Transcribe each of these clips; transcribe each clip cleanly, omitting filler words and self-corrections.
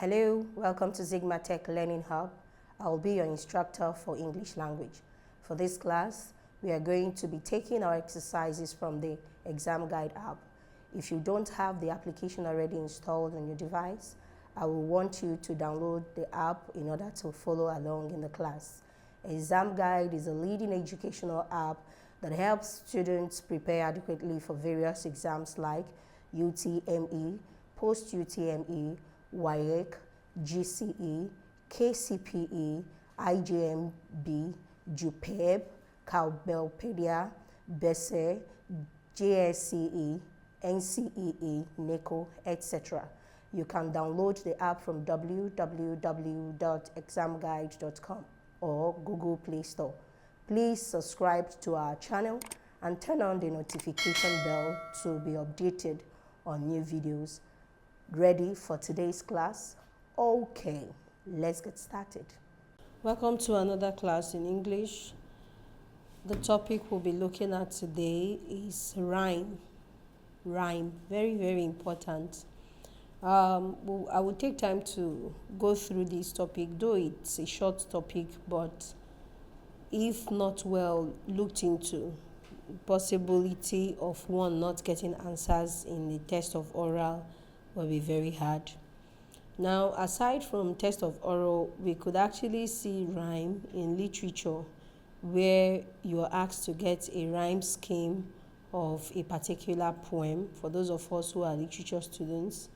Hello, welcome to Zigmatech Learning Hub. I will be your instructor for English language. For this class, we are going to be taking our exercises from the ExamGuide app. If you don't have the application already installed on your device, I will want you to download the app in order to follow along in the class. ExamGuide is a leading educational app that helps students prepare adequately for various exams like UTME, post-UTME, WEAC, GCE, KCPE, IJMB, JUPEB, Cowbellpedia, BECE, JSCE, NCEE, NECO, etc. You can download the app from www.examguide.com or Google Play Store. Please subscribe to our channel and turn on the notification bell to be updated on new videos. Ready for today's class? Okay, let's get started. Welcome to another class in English. The topic we'll be looking at today is rhyme. Rhyme, very, very important. I will take time to go through this topic, though it's a short topic, but if not well looked into, possibility of one not getting answers in the test of oral will be very hard. Now, aside from test of oral, we could actually see rhyme in literature, where you are asked to get a rhyme scheme of a particular poem. For those of us who are literature students,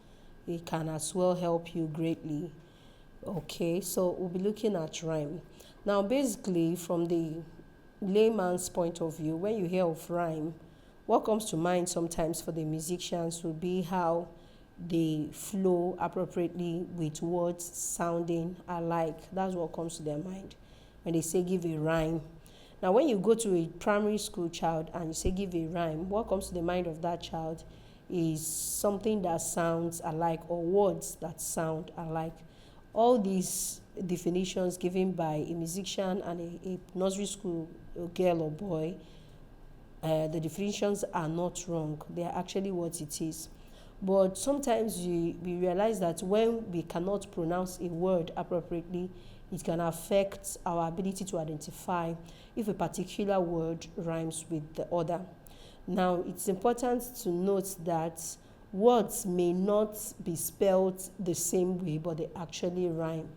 it can as well help you greatly. Okay, so we'll be looking at rhyme. Now, basically, from the layman's point of view, when you hear of rhyme, what comes to mind sometimes for the musicians will be how they flow appropriately with words sounding alike. That's what comes to their mind when they say give a rhyme. Now, when you go to a primary school child and you say give a rhyme, what comes to the mind of that child is something that sounds alike or words that sound alike. All these definitions given by a musician and a nursery school girl or boy, the definitions are not wrong. They are actually what it is. But sometimes we realize that when we cannot pronounce a word appropriately, it can affect our ability to identify if a particular word rhymes with the other. Now, it's important to note that words may not be spelled the same way, but they actually rhyme.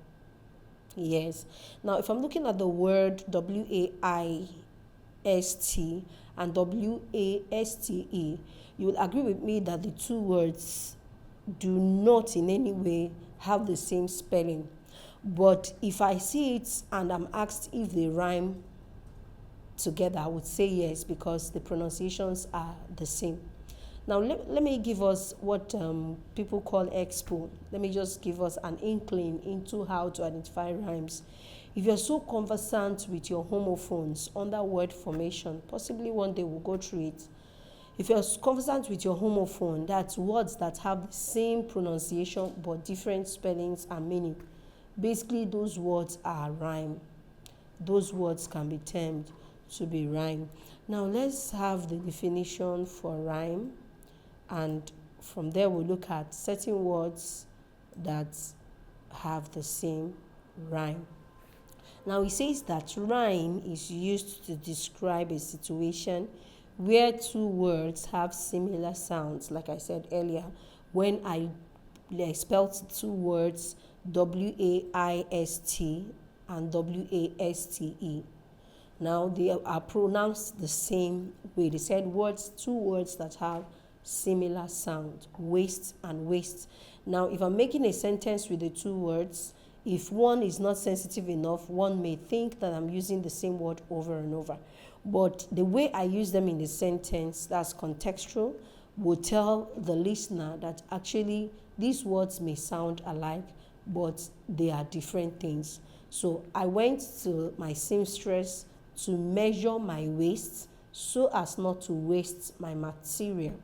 Yes. Now, if I'm looking at the word WAIST and WASTE, you will agree with me that the two words do not in any way have the same spelling. But if I see it and I'm asked if they rhyme together, I would say yes, because the pronunciations are the same. Now, let me give us what people call expo. Let me just give us an inkling into how to identify rhymes. If you're so conversant with your homophones under word formation, possibly one day we'll go through it. If you're conversant with your homophone, that's words that have the same pronunciation but different spellings and meaning. Basically, those words are rhyme. Those words can be termed to be rhyme. Now, let's have the definition for rhyme. And from there, we'll look at certain words that have the same rhyme. Now, it says that rhyme is used to describe a situation where two words have similar sounds. Like I said earlier, when I spelled two words, WAIST and WASTE. Now, they are pronounced the same way. They said two words that have similar sound, waist and waist. Now, if I'm making a sentence with the two words, if one is not sensitive enough, one may think that I'm using the same word over and over. But the way I use them in the sentence, that's contextual, will tell the listener that actually these words may sound alike, but they are different things. So I went to my seamstress to measure my waist so as not to waste my material.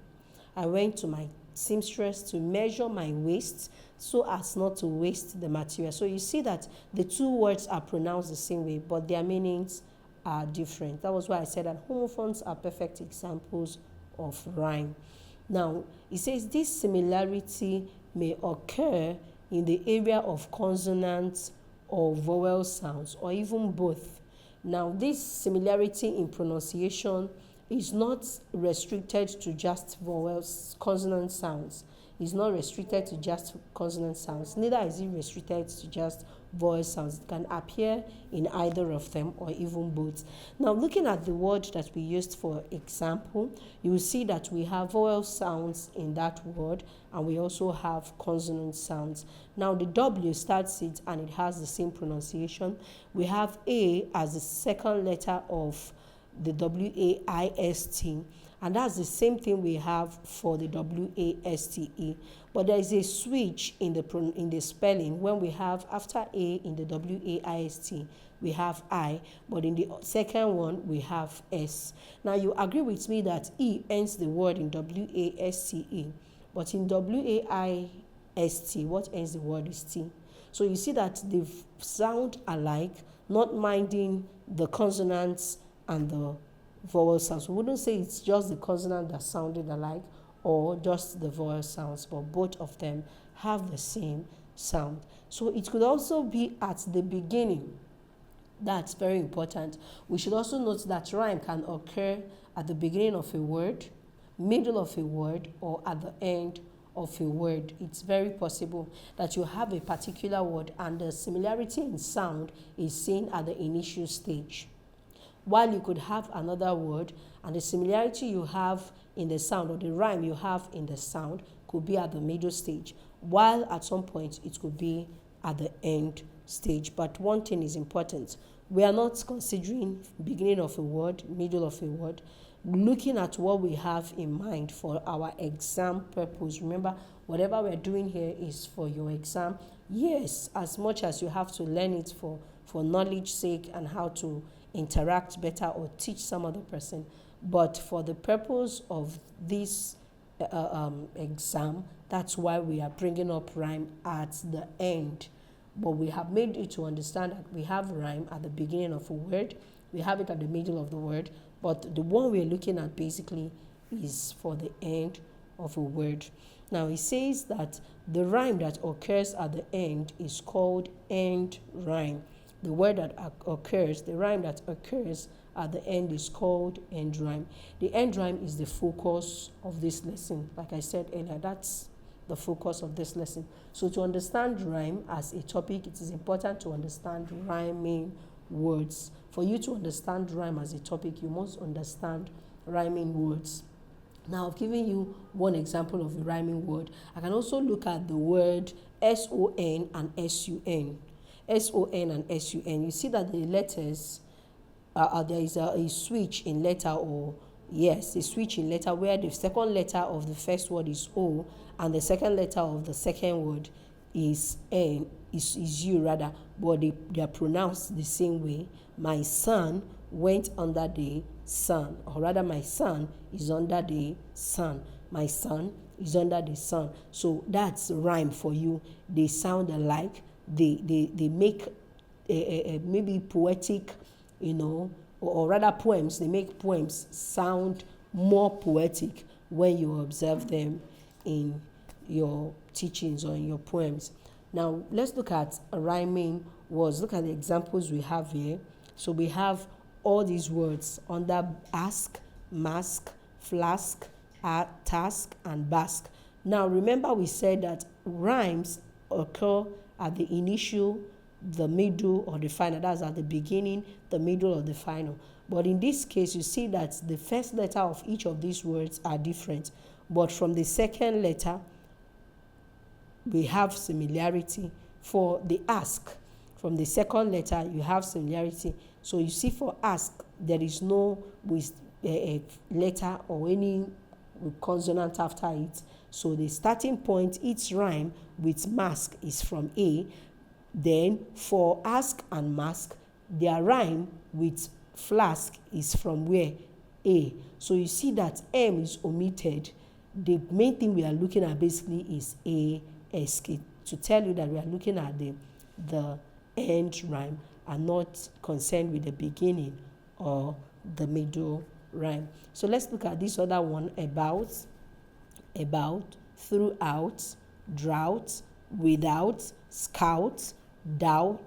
I went to my seamstress to measure my waist so as not to waste the material. So you see that the two words are pronounced the same way, but their meanings are different. That was why I said that homophones are perfect examples of rhyme. Now, it says this similarity may occur in the area of consonants or vowel sounds, or even both. Now, this similarity in pronunciation is not restricted to just vowels, consonant sounds. It's not restricted to just consonant sounds. Neither is it restricted to just vowel sounds. It can appear in either of them or even both. Now, looking at the word that we used for example, you will see that we have vowel sounds in that word, and we also have consonant sounds. Now, the W starts it and it has the same pronunciation. We have A as the second letter of the WAIST, and that's the same thing we have for the WASTE. But there is a switch in the spelling. When we have after A in the WAIST, we have I, but in the second one we have S. Now, you agree with me that E ends the word in WASTE, but in WAIST, what ends the word is T. So you see that they sound alike, not minding the consonants and the vowel sounds. We wouldn't say it's just the consonant that sounded alike or just the vowel sounds, but both of them have the same sound. So it could also be at the beginning. That's very important. We should also note that rhyme can occur at the beginning of a word, middle of a word, or at the end of a word. It's very possible that you have a particular word and the similarity in sound is seen at the initial stage, while you could have another word and the similarity you have in the sound or the rhyme you have in the sound could be at the middle stage, while at some point it could be at the end stage. But one thing is important: we are not considering beginning of a word, middle of a word, looking at what we have in mind for our exam purpose. Remember, whatever we're doing here is for your exam. Yes, as much as you have to learn it for knowledge sake and how to interact better or teach some other person, but for the purpose of this exam, that's why we are bringing up rhyme at the end. But we have made it to understand that we have rhyme at the beginning of a word, we have it at the middle of the word, but the one we're looking at basically is for the end of a word. Now, it says that the rhyme that occurs at the end is called end rhyme. The word that occurs, the rhyme that occurs at the end is called end rhyme. The end rhyme is the focus of this lesson. Like I said earlier, that's the focus of this lesson. So to understand rhyme as a topic, it is important to understand rhyming words. For you to understand rhyme as a topic, you must understand rhyming words. Now, I've given you one example of a rhyming word. I can also look at the word S-O-N and S-U-N. S-O-N and S-U-N. You see that the letters, there is a switch in letter, or yes, a switch in letter where the second letter of the first word is O and the second letter of the second word is N, is U rather, but they are pronounced the same way. My son went under the sun, or rather my son is under the sun. My son is under the sun. So that's rhyme for you. They sound alike. They make maybe poetic, or rather poems. They make poems sound more poetic when you observe them in your teachings or in your poems. Now, let's look at rhyming words. Look at the examples we have here. So we have all these words under ask, mask, flask, task, and bask. Now, remember we said that rhymes occur at the initial, the middle, or the final. That's at the beginning, the middle, or the final. But in this case, you see that the first letter of each of these words are different. But from the second letter, we have similarity. For the ask, from the second letter, you have similarity. So you see for ask, there is no with a letter or any consonant after it. So the starting point, each rhyme with mask is from A. Then for ask and mask, their rhyme with flask is from where? A. So you see that M is omitted. The main thing we are looking at basically is ASK, to tell you that we are looking at the end rhyme and not concerned with the beginning or the middle rhyme. So let's look at this other one: about, throughout, drought, without, scout, doubt,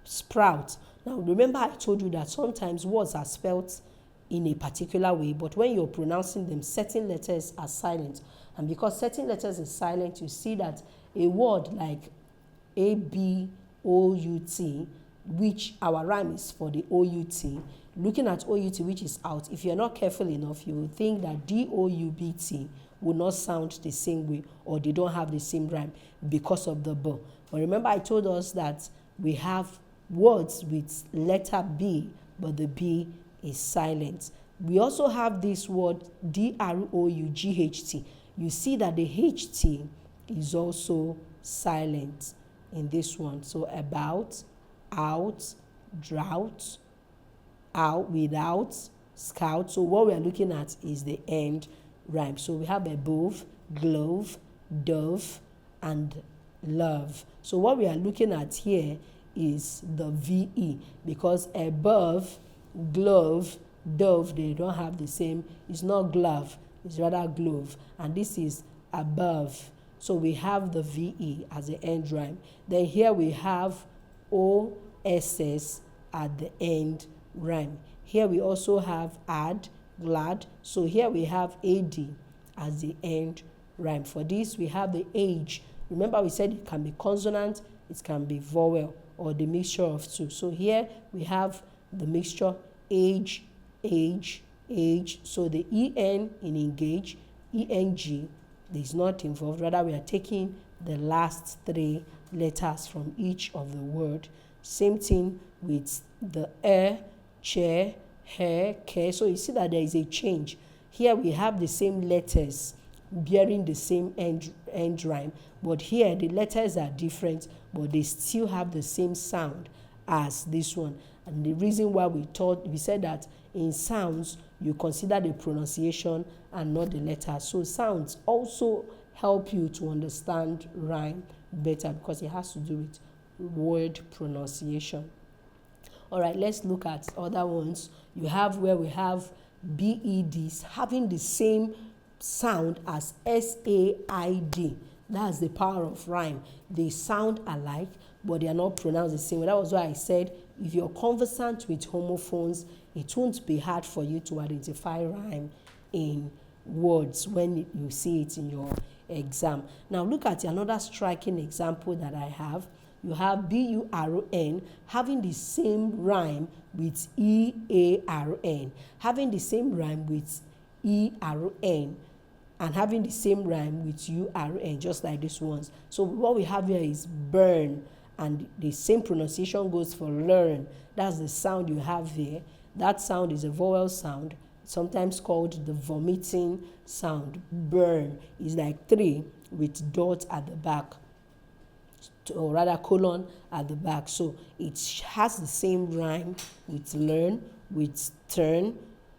sprout. Now remember I told you that sometimes words are spelt in a particular way, but when you're pronouncing them, certain letters are silent. And because certain letters are silent, you see that a word like A-B-O-U-T, which our rhyme is for the O-U-T, looking at O-U-T, which is out, if you're not careful enough, you will think that D-O-U-B-T will not sound the same way, or they don't have the same rhyme because of the B. But remember I told us that we have words with letter B, but the B is silent. We also have this word D-R-O-U-G-H-T. You see that the HT is also silent in this one. So about, out, drought, out, without, scout. So what we are looking at is the end rhyme. So we have above, glove, dove, and love. So what we are looking at here is the VE, because above, glove, dove, they don't have the same. It's not glove, it's rather glove, and this is above. So we have the VE as the end rhyme. Then here we have OSS at the end rhyme. Here we also have add, glad. So here we have AD as the end rhyme. For this we have the age. Remember we said it can be consonant, it can be vowel, or the mixture of two. So here we have the mixture age, age, age. So the EN in engage, ENG is not involved. Rather we are taking the last three letters from each of the word. Same thing with the chair, hair, care. So you see that there is a change. Here we have the same letters bearing the same end rhyme, but here the letters are different, but they still have the same sound as this one. And the reason why we said that in sounds you consider the pronunciation and not the letters. So sounds also help you to understand rhyme better, because it has to do with word pronunciation. All right, let's look at other ones. You have where we have BEDs having the same sound as SAID. That's the power of rhyme. They sound alike, but they are not pronounced the same way. That was why I said if you're conversant with homophones, it won't be hard for you to identify rhyme in words when you see it in your exam. Now look at another striking example that I have. You have BURN having the same rhyme with EARN, having the same rhyme with ERN, and having the same rhyme with URN, just like these ones. So what we have here is burn, and the same pronunciation goes for learn. That's the sound you have there. That sound is a vowel sound, sometimes called the vomiting sound. Burn is like 3 with dot at the back, or rather colon at the back. So it has the same rhyme with learn, with turn,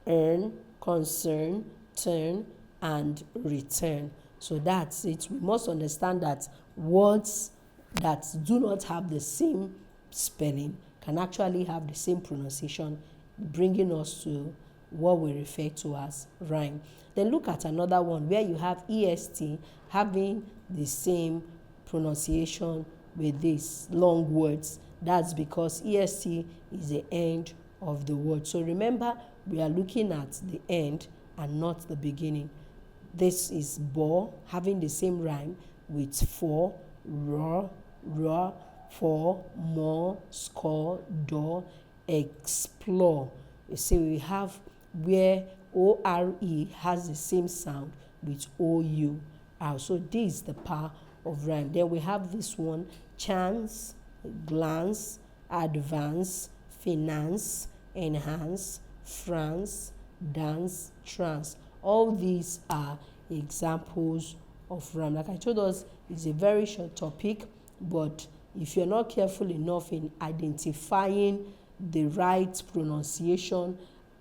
earn, concern, turn, and return. So that's it. We must understand that words that do not have the same spelling can actually have the same pronunciation, bringing us to what we refer to as rhyme. Then look at another one where you have EST having the same pronunciation with these long words. That's because EST is the end of the word. So remember, we are looking at the end and not the beginning. This is bo, having the same rhyme with for, raw, for, more, score, door, explore. You see, we have where ORE has the same sound with OU. So this is the power of rhyme. Then we have this one, chance, glance, advance, finance, enhance, France, dance, trance. All these are examples of rhyme. Like I told us, it's a very short topic, but if you're not careful enough in identifying the right pronunciation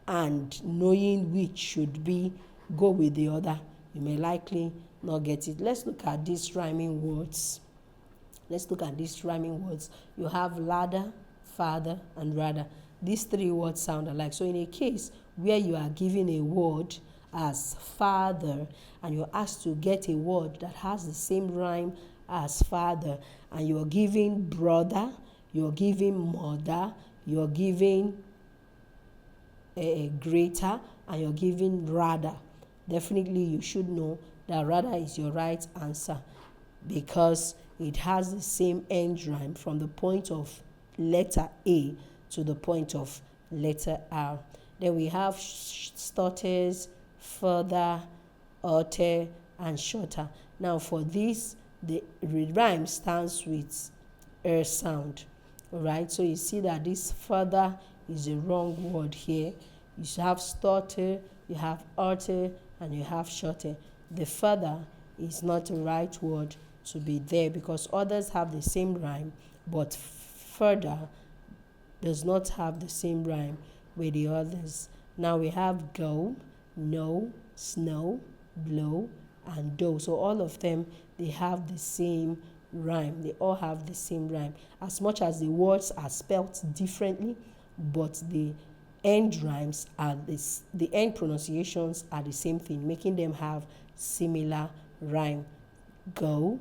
and knowing which should be go with the other, you may likely not get it. Let's look at these rhyming words. You have ladder, father, and rather. These 3 words sound alike. So in a case where you are given a word as father and you're asked to get a word that has the same rhyme as father, and you're giving brother, you're giving mother, you're giving a greater, and you're giving rather, definitely you should know that rather is your right answer, because it has the same end rhyme from the point of letter A to the point of letter R. Then we have stutters, further, alter, and shorter. Now for this, the rhyme stands with sound. Alright, so you see that this further is a wrong word here. You have stutter, you have alter, and you have shorter. The further is not the right word to be there, because others have the same rhyme, but further does not have the same rhyme with the others. Now we have go, no, snow, blow, and do. So all of them, they have the same rhyme. They all have the same rhyme, as much as the words are spelt differently, but the end rhymes are this, the end pronunciations are the same thing, making them have similar rhyme. Go,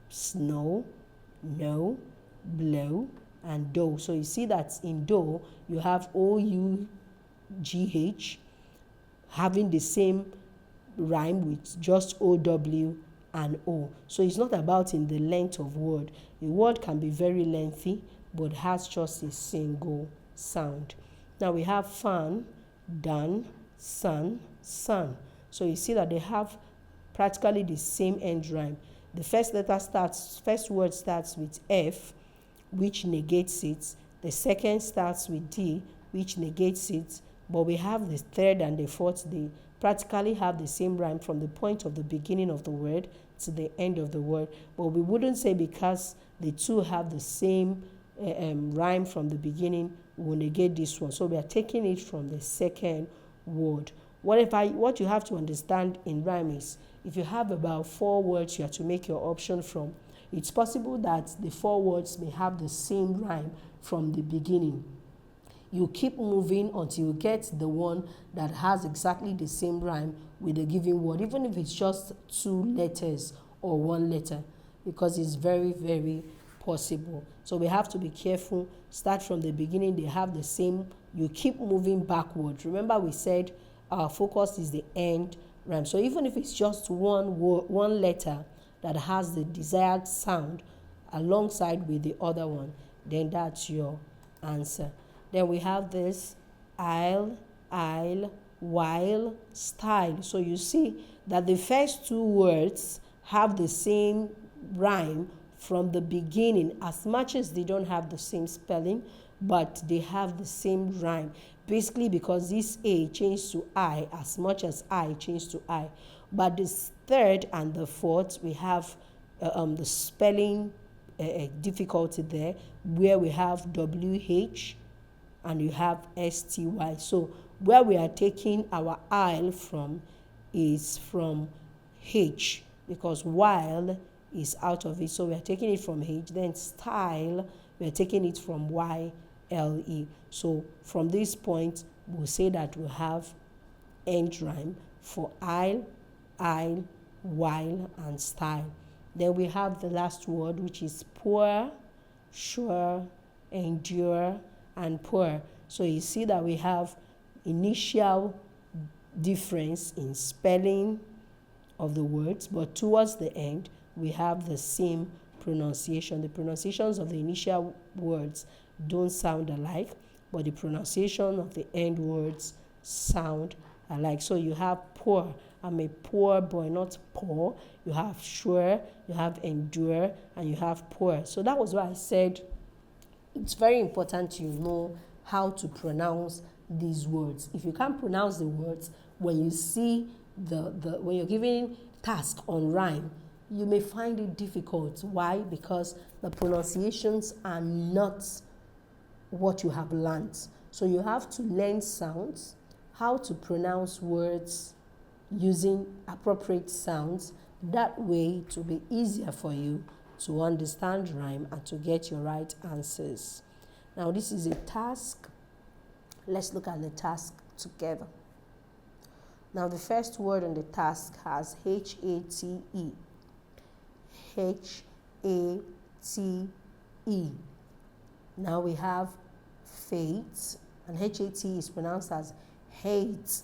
snow, no, blow, and do. So you see that in do, you have O-U-G-H having the same rhyme with just O-W and O. So it's not about in the length of word. A word can be very lengthy, but has just a single sound. Now we have fan, done, sun, sun. So you see that they have practically the same end rhyme. The first word starts with F, which negates it. The second starts with D, which negates it. But we have the third and the fourth, they practically have the same rhyme from the point of the beginning of the word to the end of the word. But we wouldn't say because the two have the same rhyme from the beginning, we'll negate this one. So we are taking it from the second word. What you have to understand in rhyme is, if you have about 4 words you have to make your option from, it's possible that the 4 words may have the same rhyme from the beginning. You keep moving until you get the one that has exactly the same rhyme with the given word, even if it's just 2 letters or 1 letter, because it's very, very possible. So we have to be careful. Start from the beginning, they have the same. You keep moving backwards. Remember, we said our focus is the end rhyme. So even if it's just one letter that has the desired sound alongside with the other one, then that's your answer. Then we have this I'll, while, style. So you see that the first 2 words have the same rhyme from the beginning, as much as they don't have the same spelling, but they have the same rhyme. Basically because this A changed to I as much as I changed to I. But this third and the fourth, we have the spelling difficulty there, where we have WH and you have STY. So where we are taking our I'll from is from H, because while is out of it. So we are taking it from H. Then style, we are taking it from YLE. So from this point, we'll say that we have end rhyme for I'll, while, and style. Then we have the last word, which is poor, sure, endure, and poor. So you see that we have initial difference in spelling of the words, but towards the end, we have the same pronunciation. The pronunciations of the initial words don't sound alike, but the pronunciation of the end words sound alike. So you have poor. I'm a poor boy, not poor. You have sure, you have endure, and you have poor. So that was why I said it's very important you know how to pronounce these words. If you can't pronounce the words, when you see when you're giving task on rhyme, you may find it difficult. Why? Because the pronunciations are not what you have learned. So you have to learn sounds, how to pronounce words using appropriate sounds. That way it will be easier for you to understand rhyme and to get your right answers. Now this is a task. Let's look at the task together. Now the first word on the task has H-A-T-E. H-A-T-E. Now we have fate, and HAT is pronounced as hate.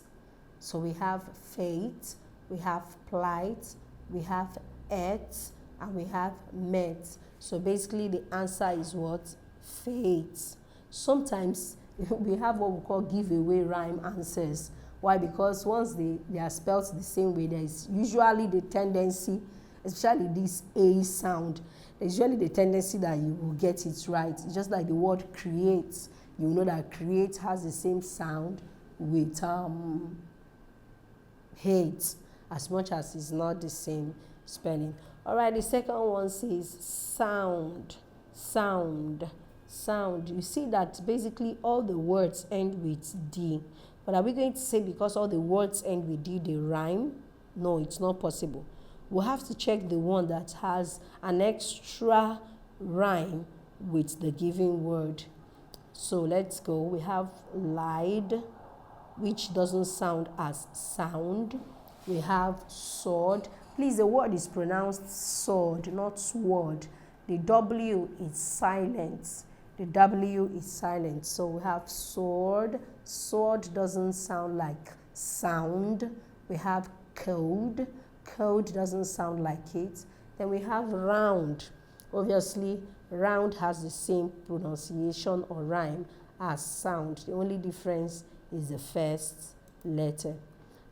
So we have fate, we have plight, we have et, and we have met. So basically the answer is what? Fate. Sometimes we have what we call giveaway rhyme answers. Why? Because once they are spelled the same way, there is usually the tendency, especially this A sound, there's usually the tendency that you will get it right. It's just like the word create. You know that create has the same sound with hate, as much as it's not the same spelling. All right, the second one says sound. You see that basically all the words end with D. But are we going to say because all the words end with D, they rhyme? No, it's not possible. We'll have to check the one that has an extra rhyme with the given word. So let's go. We have lied, which doesn't sound as sound. We have sword. Please, the word is pronounced sword, not sword. The W is silent. The W is silent. So we have sword. Sword doesn't sound like sound. We have code. Code doesn't sound like it. Then we have round. Obviously, round has the same pronunciation or rhyme as sound. The only difference is the first letter.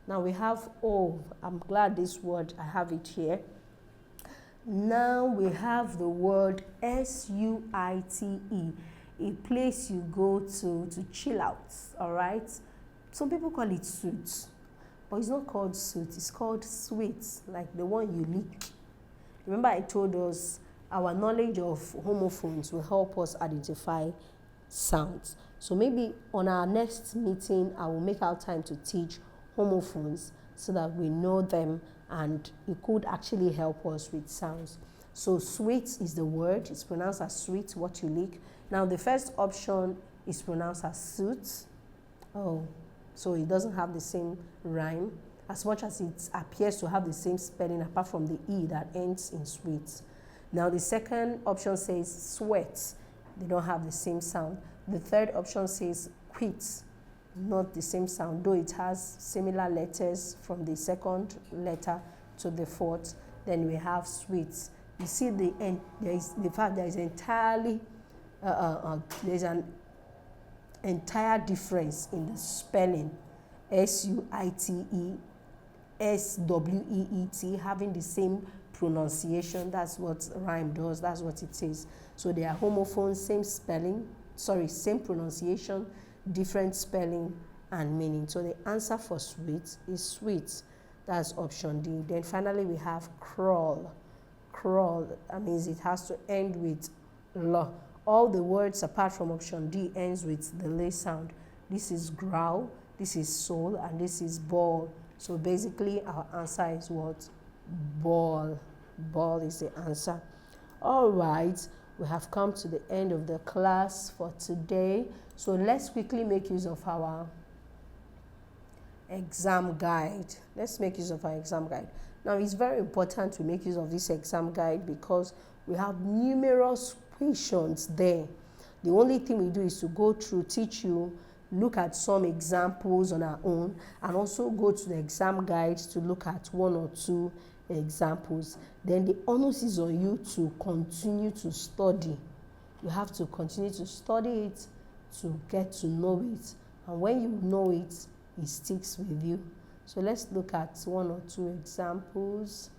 Now we have O. I'm glad this word, I have it here. Now we have the word SUITE, a place you go to chill out, all right? Some people call it suit, but it's not called suit, it's called sweet, like the one you lick. Remember I told us our knowledge of homophones will help us identify sounds. So maybe on our next meeting, I will make out time to teach homophones so that we know them, and it could actually help us with sounds. So sweet is the word. It's pronounced as sweet, what you lick. Now the first option is pronounced as suit. Oh, so it doesn't have the same rhyme, as much as it appears to have the same spelling apart from the E that ends in sweet. Now the second option says sweat. They don't have the same sound. The third option says quit. Not the same sound, though it has similar letters from the second letter to the fourth. Then we have sweet. You see the end, there's an entire difference in the spelling. SUITE, SWEET, having the same pronunciation. That's what rhyme does, that's what it says. So they are homophones, same spelling, same pronunciation, different spelling and meaning. So the answer for sweet is sweet. That's option D. Then finally we have crawl. Crawl, that means it has to end with L. All the words apart from option D ends with the L sound. This is growl, this is soul, and this is ball. So basically our answer is what? Ball. Ball is the answer. All right, we have come to the end of the class for today. So let's quickly make use of our exam guide. Let's make use of our exam guide. Now, it's very important to make use of this exam guide because we have numerous questions there. The only thing we do is to go through, teach you, look at some examples on our own, and also go to the exam guide to look at one or two examples. Then the onus is on you to continue to study. You have to continue to study it to get to know it, and when you know it, it sticks with you. So let's look at one or two examples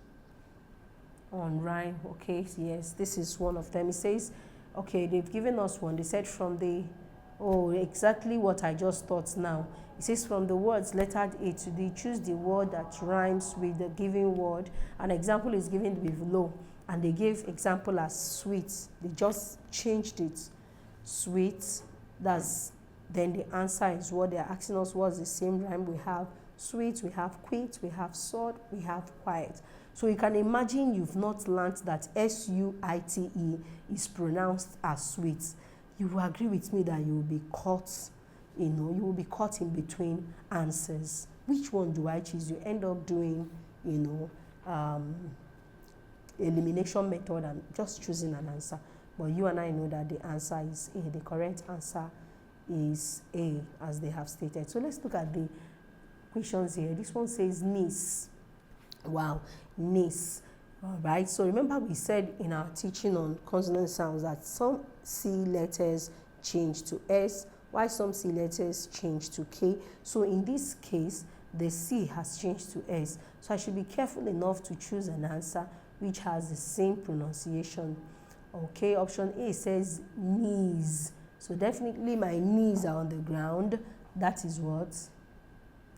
on rhyme. Okay, yes, this is one of them. It says, okay, they've given us one. They said from the, exactly what I just thought now. It says from the words lettered A to D, choose the word that rhymes with the given word. An example is given below, and they gave example as sweet. They just changed it. Sweet, then the answer is what they're asking us, what's the same rhyme. We have sweet, we have quit, we have sword, we have quiet. So you can imagine you've not learned that SUITE is pronounced as sweet. You will agree with me that you will be caught, you will be caught in between answers. Which one do I choose? You end up doing, a elimination method and just choosing an answer. But you and I know that the answer is A. The correct answer is A, as they have stated. So let's look at the questions here. This one says NECE. Wow, NECE. All right, so remember we said in our teaching on consonant sounds that some C letters change to S, while some C letters change to K. So in this case, the C has changed to S. So I should be careful enough to choose an answer which has the same pronunciation. Okay, option A says knees. So definitely my knees are on the ground. That is what?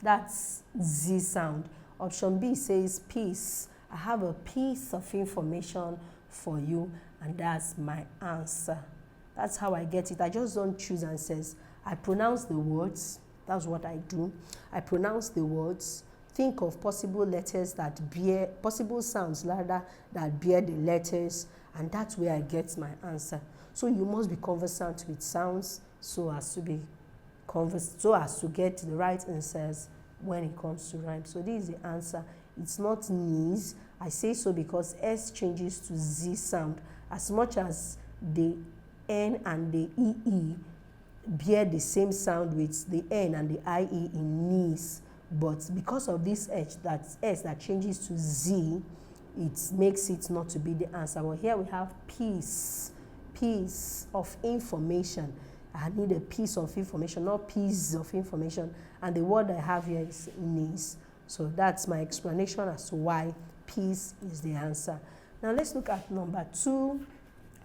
That's Z sound. Option B says peace. I have a piece of information for you, and that's my answer. That's how I get it. I just don't choose answers. I pronounce the words. That's what I do. I pronounce the words, think of possible letters that bear, possible sounds rather, that bear the letters, and that's where I get my answer. So you must be conversant with sounds so as to get the right answers when it comes to rhyme. So this is the answer. It's not knees. I say so because S changes to Z sound. As much as the N and the EE bear the same sound with the N and the IE in knees, but because of this S that changes to Z, it makes it not to be the answer. But here we have piece of information. I need a piece of information, not piece of information. And the word I have here is knees. So that's my explanation as to why peace is the answer. Now let's look at number 2.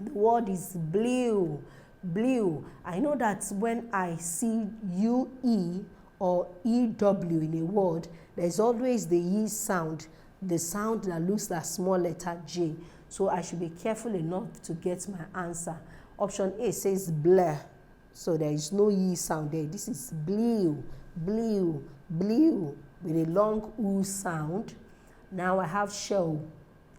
The word is blue. Blue. I know that when I see UE or EW in a word, there's always the E sound, the sound that looks like small letter J. So I should be careful enough to get my answer. Option A says blur. So there is no E sound there. This is blue, blue, blue, with a long U sound. Now I have shell.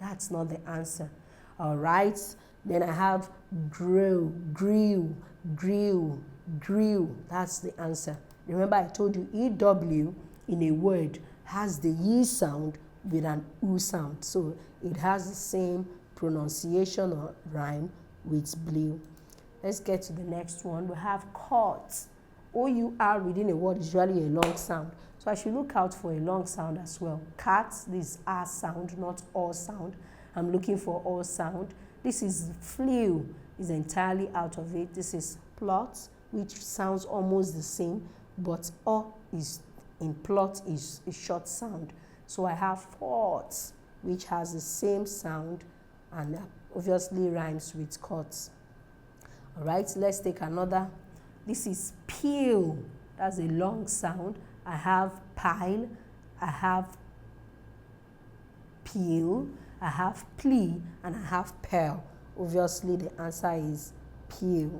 That's not the answer. All right. Then I have grill, grill, grill, grill. That's the answer. Remember I told you EW in a word has the E sound with an U sound. So it has the same pronunciation or rhyme with blue. Let's get to the next one. We have court. O-U-R within a word is usually a long sound. So I should look out for a long sound as well. Cat, this is R sound, not O sound. I'm looking for O sound. This is flew, is entirely out of it. This is plot, which sounds almost the same, but O is in plot is a short sound. So I have fort, which has the same sound and obviously rhymes with court. All right, let's take another. This is peel. That's a long sound. I have pile. I have peel. I have plea. And I have pearl. Obviously, the answer is peel.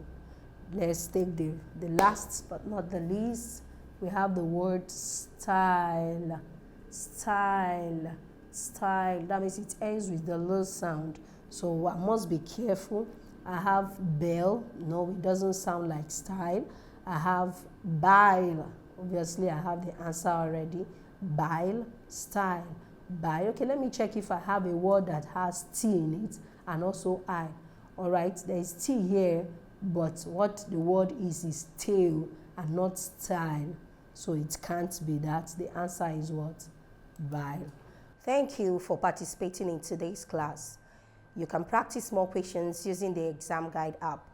Let's take the last but not the least. We have the word style. Style. Style. That means it ends with the L sound. So I must be careful. I have bell. No, it doesn't sound like style. I have bile. Obviously, I have the answer already. Bile, style, bile. Okay, let me check if I have a word that has T in it and also I. All right, there is T here, but what the word is tail and not style. So it can't be that. The answer is what? Bile. Thank you for participating in today's class. You can practice more questions using the ExamGuide app.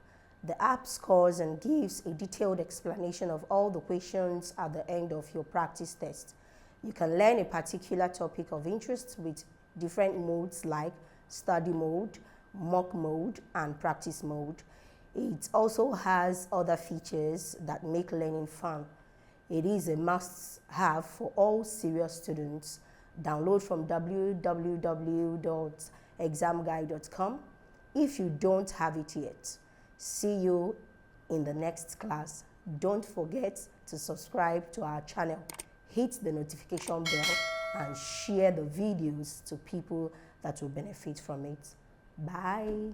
The app scores and gives a detailed explanation of all the questions at the end of your practice test. You can learn a particular topic of interest with different modes like study mode, mock mode, and practice mode. It also has other features that make learning fun. It is a must-have for all serious students. Download from www.examguide.com if you don't have it yet. See you in the next class. Don't forget to subscribe to our channel, hit the notification bell, and share the videos to people that will benefit from it. Bye.